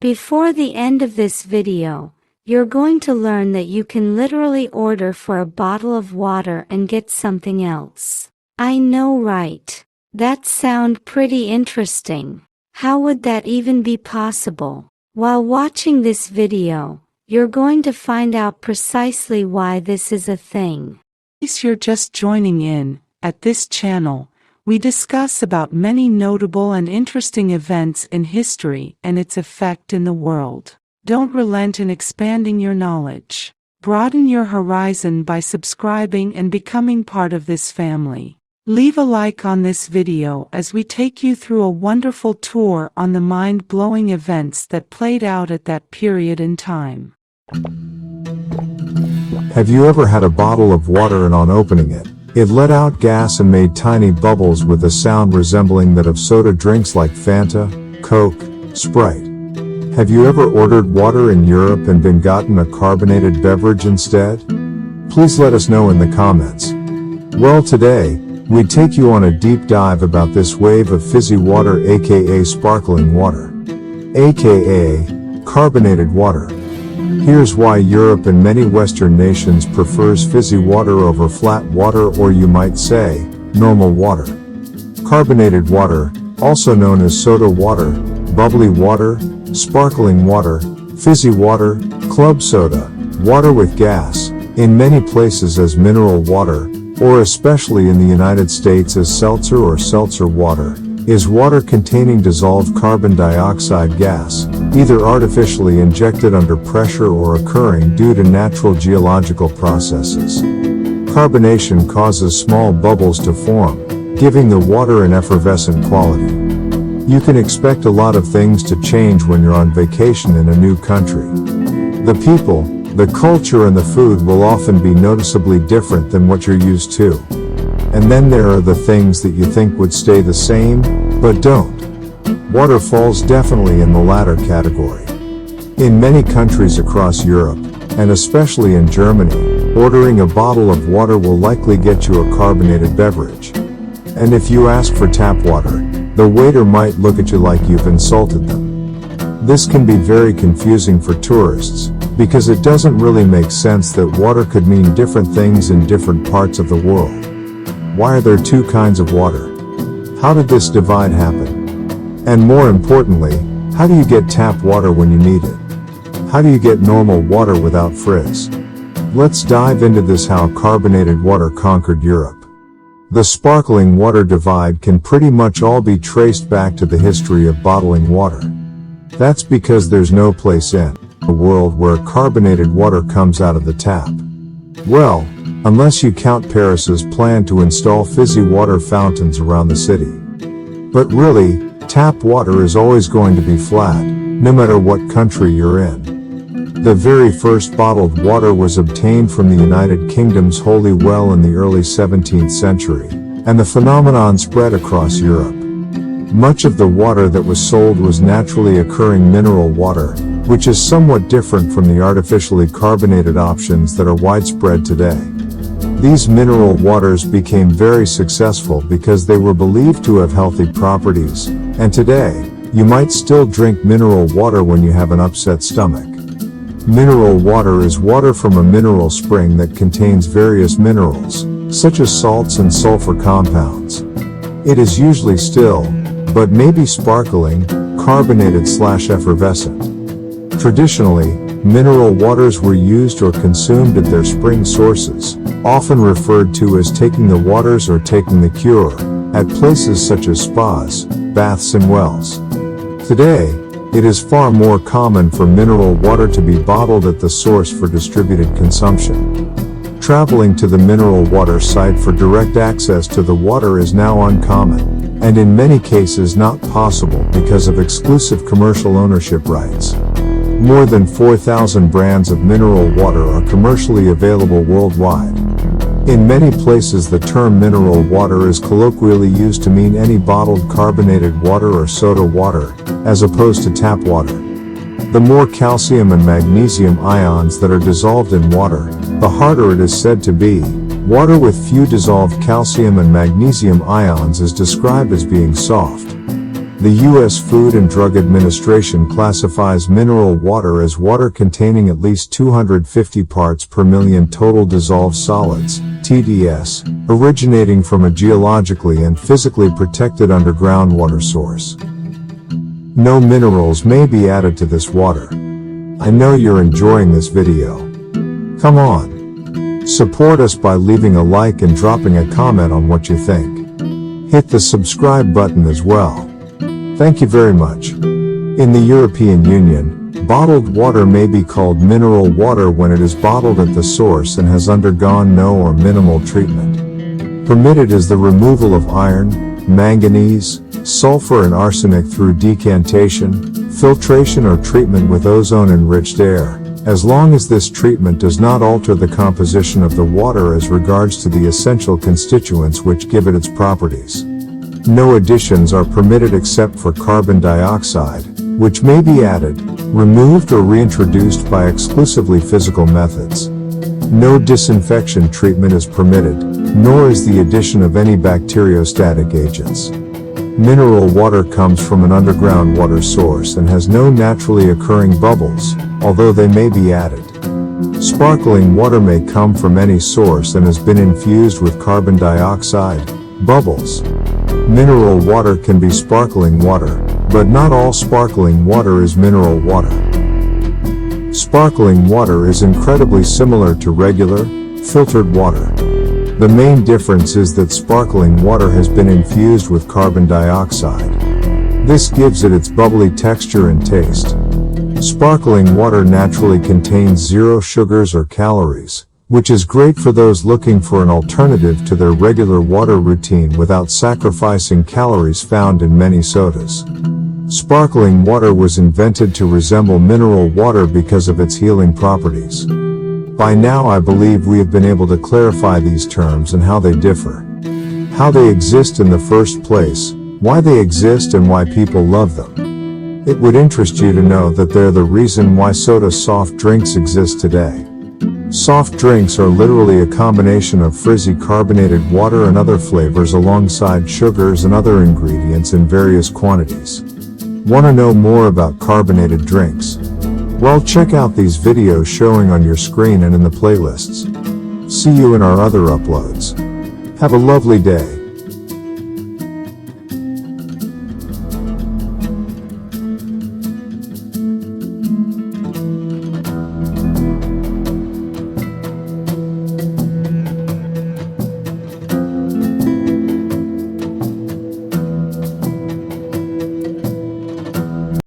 Before the end of this video, you're going to learn that you can literally order for a bottle of water and get something else. I know, right? That sounds pretty interesting. How would that even be possible? While watching this video, you're going to find out precisely why this is a thing. If you're just joining in, at this channel, we discuss about many notable and interesting events in history and its effect in the world. Don't relent in expanding your knowledge. Broaden your horizon by subscribing and becoming part of this family. Leave a like on this video as we take you through a wonderful tour on the mind-blowing events that played out at that period in time. Have you ever had a bottle of water and on opening it, it let out gas and made tiny bubbles with a sound resembling that of soda drinks like Fanta, Coke, Sprite? Have you ever ordered water in Europe and been gotten a carbonated beverage instead? Please let us know in the comments. Well, today, we take you on a deep dive about this wave of fizzy water, aka sparkling water, aka carbonated water. Here's why Europe and many Western nations prefers fizzy water over flat water, or you might say, normal water. Carbonated water, also known as soda water, bubbly water, sparkling water, fizzy water, club soda, water with gas, in many places as mineral water, or especially in the United States as seltzer or seltzer water, is water containing dissolved carbon dioxide gas, either artificially injected under pressure or occurring due to natural geological processes. Carbonation causes small bubbles to form, giving the water an effervescent quality. You can expect a lot of things to change when you're on vacation in a new country. The people, the culture and the food will often be noticeably different than what you're used to. And then there are the things that you think would stay the same, but don't. Water falls definitely in the latter category. In many countries across Europe, and especially in Germany, ordering a bottle of water will likely get you a carbonated beverage. And if you ask for tap water, the waiter might look at you like you've insulted them. This can be very confusing for tourists, because it doesn't really make sense that water could mean different things in different parts of the world. Why are there two kinds of water? How did this divide happen? And more importantly, how do you get tap water when you need it? How do you get normal water without frizz? Let's dive into this: how carbonated water conquered Europe. The sparkling water divide can pretty much all be traced back to the history of bottling water. That's because there's no place in the world where carbonated water comes out of the tap. Well, unless you count Paris's plan to install fizzy water fountains around the city. But really, tap water is always going to be flat, no matter what country you're in. The very first bottled water was obtained from the United Kingdom's Holy Well in the early 17th century, and the phenomenon spread across Europe. Much of the water that was sold was naturally occurring mineral water, which is somewhat different from the artificially carbonated options that are widespread today. These mineral waters became very successful because they were believed to have healthy properties, and today, you might still drink mineral water when you have an upset stomach. Mineral water is water from a mineral spring that contains various minerals, such as salts and sulfur compounds. It is usually still, but maybe sparkling, carbonated/effervescent. Traditionally, mineral waters were used or consumed at their spring sources, often referred to as taking the waters or taking the cure, at places such as spas, baths and wells. Today, it is far more common for mineral water to be bottled at the source for distributed consumption. Traveling to the mineral water site for direct access to the water is now uncommon, and in many cases not possible because of exclusive commercial ownership rights. More than 4,000 brands of mineral water are commercially available worldwide. In many places the term mineral water is colloquially used to mean any bottled carbonated water or soda water, as opposed to tap water. The more calcium and magnesium ions that are dissolved in water, the harder it is said to be. Water with few dissolved calcium and magnesium ions is described as being soft. The U.S. Food and Drug Administration classifies mineral water as water containing at least 250 parts per million total dissolved solids, TDS, originating from a geologically and physically protected underground water source. No minerals may be added to this water. I know you're enjoying this video. Come on. Support us by leaving a like and dropping a comment on what you think. Hit the subscribe button as well. Thank you very much. In the European Union, bottled water may be called mineral water when it is bottled at the source and has undergone no or minimal treatment. Permitted is the removal of iron, manganese, sulfur and arsenic through decantation, filtration or treatment with ozone-enriched air, as long as this treatment does not alter the composition of the water as regards to the essential constituents which give it its properties. No additions are permitted except for carbon dioxide, which may be added, removed or reintroduced by exclusively physical methods. No disinfection treatment is permitted, nor is the addition of any bacteriostatic agents. Mineral water comes from an underground water source and has no naturally occurring bubbles, although they may be added. Sparkling water may come from any source and has been infused with carbon dioxide, bubbles. Mineral water can be sparkling water, but not all sparkling water is mineral water. Sparkling water is incredibly similar to regular, filtered water. The main difference is that sparkling water has been infused with carbon dioxide. This gives it its bubbly texture and taste. Sparkling water naturally contains 0 sugars or calories, which is great for those looking for an alternative to their regular water routine without sacrificing calories found in many sodas. Sparkling water was invented to resemble mineral water because of its healing properties. By now I believe we have been able to clarify these terms and how they differ. How they exist in the first place, why they exist and why people love them. It would interest you to know that they're the reason why soda soft drinks exist today. Soft drinks are literally a combination of frizzy carbonated water and other flavors alongside sugars and other ingredients in various quantities. Want to know more about carbonated drinks? Well, check out these videos showing on your screen and in the playlists. See you in our other uploads. Have a lovely day.